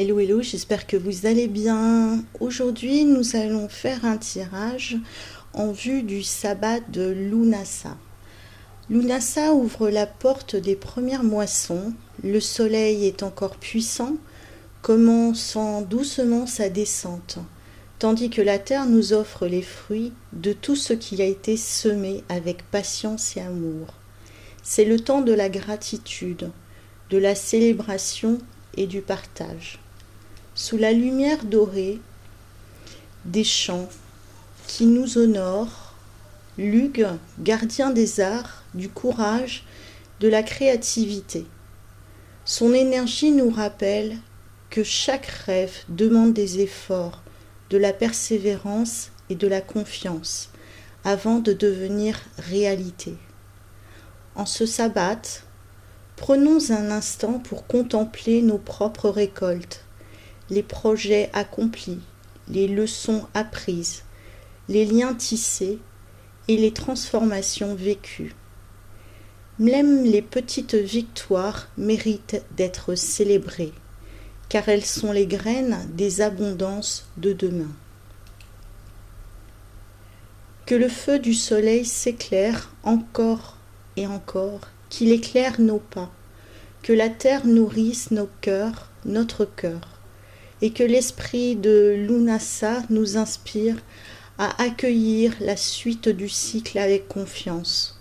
Hello, hello, j'espère que vous allez bien. Aujourd'hui, nous allons faire un tirage en vue du sabbat de Lunasa. Lunasa ouvre la porte des premières moissons. Le soleil est encore puissant, commençant doucement sa descente, tandis que la terre nous offre les fruits de tout ce qui a été semé avec patience et amour. C'est le temps de la gratitude, de la célébration et du partage. Sous la lumière dorée des chants qui nous honorent, Lugh, gardien des arts, du courage, de la créativité. Son énergie nous rappelle que chaque rêve demande des efforts, de la persévérance et de la confiance avant de devenir réalité. En ce sabbat, prenons un instant pour contempler nos propres récoltes, les projets accomplis, les leçons apprises, les liens tissés et les transformations vécues. Même les petites victoires méritent d'être célébrées, car elles sont les graines des abondances de demain. Que le feu du soleil s'éclaire encore et encore, qu'il éclaire nos pas, que la terre nourrisse nos cœurs, notre cœur, et que l'esprit de Lunasa nous inspire à accueillir la suite du cycle avec confiance.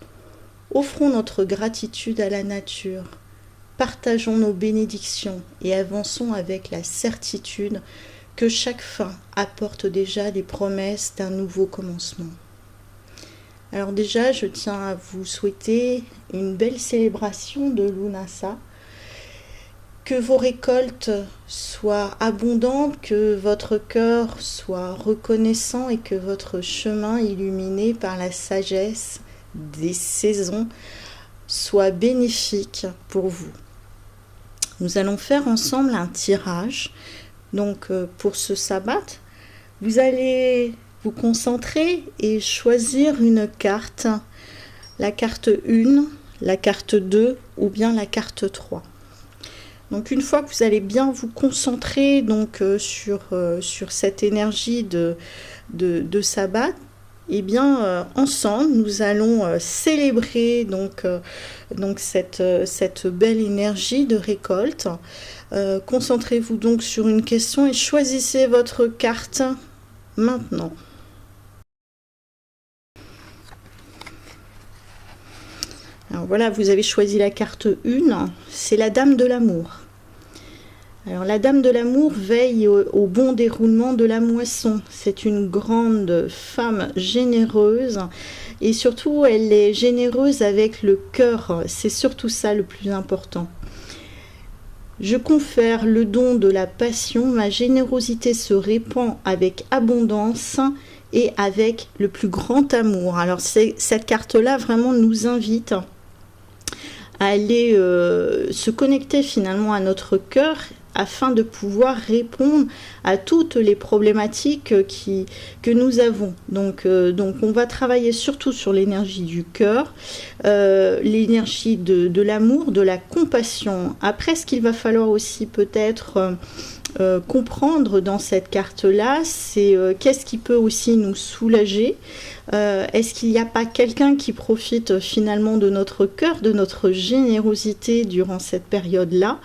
Offrons notre gratitude à la nature, partageons nos bénédictions et avançons avec la certitude que chaque fin apporte déjà des promesses d'un nouveau commencement. Alors déjà, je tiens à vous souhaiter une belle célébration de Lunasa, que vos récoltes soient abondantes, que votre cœur soit reconnaissant et que votre chemin illuminé par la sagesse des saisons soit bénéfique pour vous. Nous allons faire ensemble un tirage. Donc pour ce sabbat, vous allez vous concentrer et choisir une carte, la carte 1, la carte 2 ou bien la carte 3. Donc une fois que vous allez bien vous concentrer sur cette énergie de sabbat, eh bien ensemble nous allons célébrer cette belle énergie de récolte. Concentrez-vous donc sur une question et choisissez votre carte maintenant. Alors voilà, vous avez choisi la carte 1, c'est la Dame de l'amour. Alors la Dame de l'amour veille au bon déroulement de la moisson. C'est une grande femme généreuse et surtout elle est généreuse avec le cœur. C'est surtout ça le plus important. Je confère le don de la passion, ma générosité se répand avec abondance et avec le plus grand amour. Alors cette carte-là vraiment nous invite à aller se connecter finalement à notre cœur afin de pouvoir répondre à toutes les problématiques que nous avons. Donc on va travailler surtout sur l'énergie du cœur, l'énergie de l'amour, de la compassion. Après, ce qu'il va falloir aussi peut-être comprendre dans cette carte-là, c'est qu'est-ce qui peut aussi nous soulager. Est-ce qu'il n'y a pas quelqu'un qui profite finalement de notre cœur, de notre générosité durant cette période-là?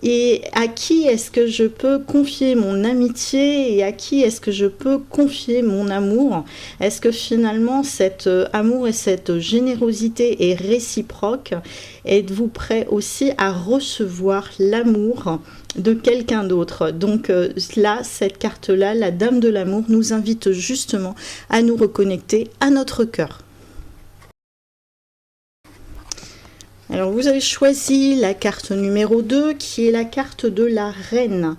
Et à qui est-ce que je peux confier mon amitié et à qui est-ce que je peux confier mon amour? Est-ce que finalement cet amour et cette générosité est réciproque? Êtes-vous prêt aussi à recevoir l'amour de quelqu'un d'autre? Donc là, cette carte-là, la Dame de l'amour, nous invite justement à nous reconnecter à notre cœur. Alors vous avez choisi la carte numéro 2 qui est la carte de la reine.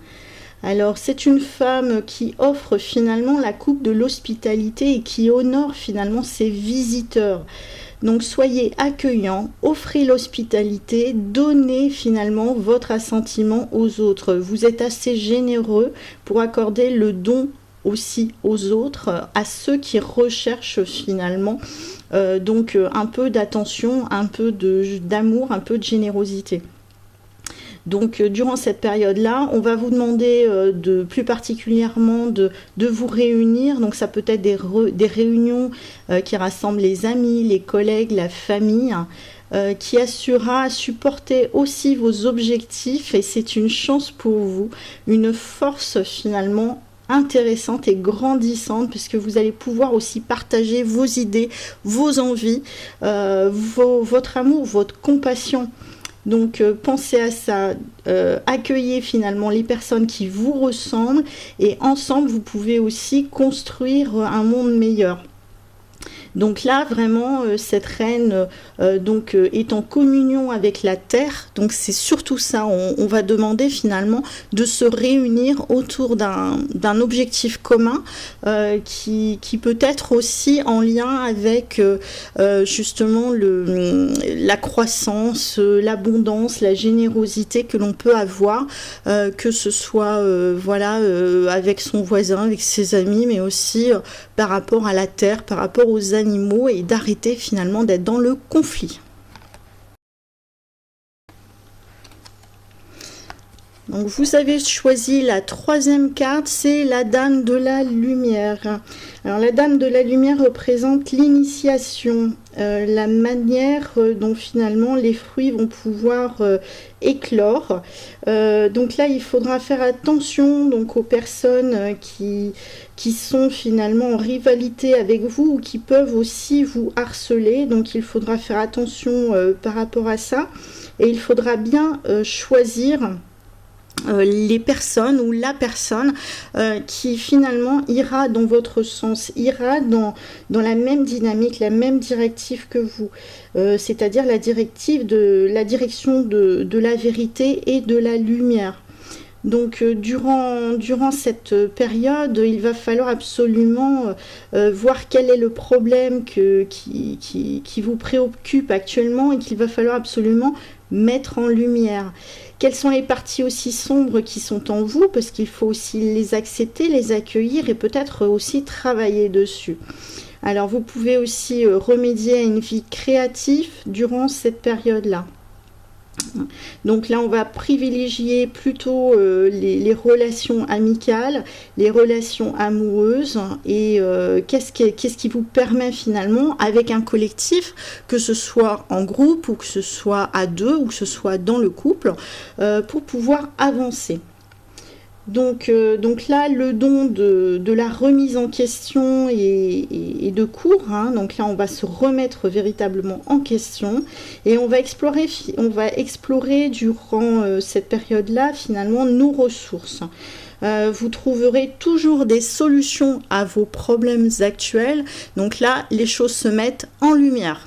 Alors c'est une femme qui offre finalement la coupe de l'hospitalité et qui honore finalement ses visiteurs. Donc soyez accueillants, offrez l'hospitalité, donnez finalement votre assentiment aux autres. Vous êtes assez généreux pour accorder le don aussi aux autres, à ceux qui recherchent finalement un peu d'attention, un peu d'amour, un peu de générosité. Donc durant cette période-là, on va vous demander plus particulièrement de vous réunir. Donc ça peut être des réunions qui rassemblent les amis, les collègues, la famille, qui assurera à supporter aussi vos objectifs, et c'est une chance pour vous, une force finalement intéressante et grandissante, puisque vous allez pouvoir aussi partager vos idées, vos envies, votre amour, votre compassion. Donc pensez à ça, accueillez finalement les personnes qui vous ressemblent, et ensemble vous pouvez aussi construire un monde meilleur. Donc là, vraiment, cette reine est en communion avec la terre. Donc c'est surtout ça, on va demander finalement de se réunir autour d'un objectif commun qui peut être aussi en lien avec justement la croissance, l'abondance, la générosité que l'on peut avoir, que ce soit avec son voisin, avec ses amis, mais aussi par rapport à la terre, par rapport aux animaux, et d'arrêter finalement d'être dans le conflit. Donc vous avez choisi la troisième carte, c'est la Dame de la Lumière. Alors la Dame de la Lumière représente l'initiation, la manière dont finalement les fruits vont pouvoir éclore. Donc là il faudra faire attention donc aux personnes qui sont finalement en rivalité avec vous, ou qui peuvent aussi vous harceler. Donc il faudra faire attention par rapport à ça, et il faudra bien choisir les personnes ou la personne qui finalement ira dans votre sens, ira dans la même dynamique, la même directive que vous, c'est-à-dire la direction de la vérité et de la lumière. Donc durant cette période, il va falloir absolument voir quel est le problème qui vous préoccupe actuellement, et qu'il va falloir absolument mettre en lumière. Quelles sont les parties aussi sombres qui sont en vous, parce qu'il faut aussi les accepter, les accueillir, et peut-être aussi travailler dessus. Alors vous pouvez aussi remédier à une vie créative durant cette période-là. Donc là on va privilégier plutôt les relations amicales, les relations amoureuses, et qu'est-ce qui vous permet finalement avec un collectif, que ce soit en groupe, ou que ce soit à deux, ou que ce soit dans le couple, pour pouvoir avancer. Donc là, le don de la remise en question est de cours, hein. Donc là, on va se remettre véritablement en question, et on va explorer durant cette période-là, finalement, nos ressources. Vous trouverez toujours des solutions à vos problèmes actuels. Donc là, les choses se mettent en lumière.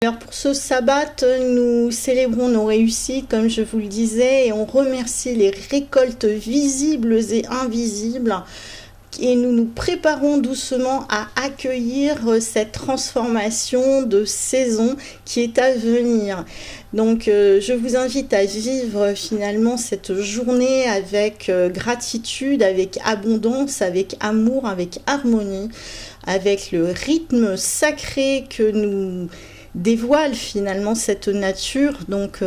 Alors pour ce sabbat, nous célébrons nos réussites, comme je vous le disais, et on remercie les récoltes visibles et invisibles. Et nous nous préparons doucement à accueillir cette transformation de saison qui est à venir. Donc je vous invite à vivre finalement cette journée avec gratitude, avec abondance, avec amour, avec harmonie, avec le rythme sacré que nous dévoile finalement cette nature. Donc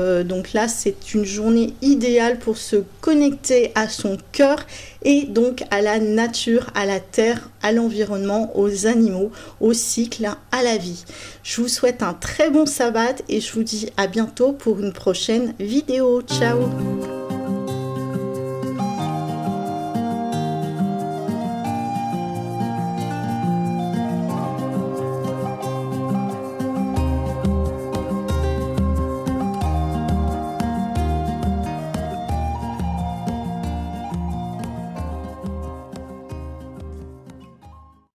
là, c'est une journée idéale pour se connecter à son cœur, et donc à la nature, à la terre, à l'environnement, aux animaux, au cycle, à la vie. Je vous souhaite un très bon sabbat, et je vous dis à bientôt pour une prochaine vidéo. Ciao!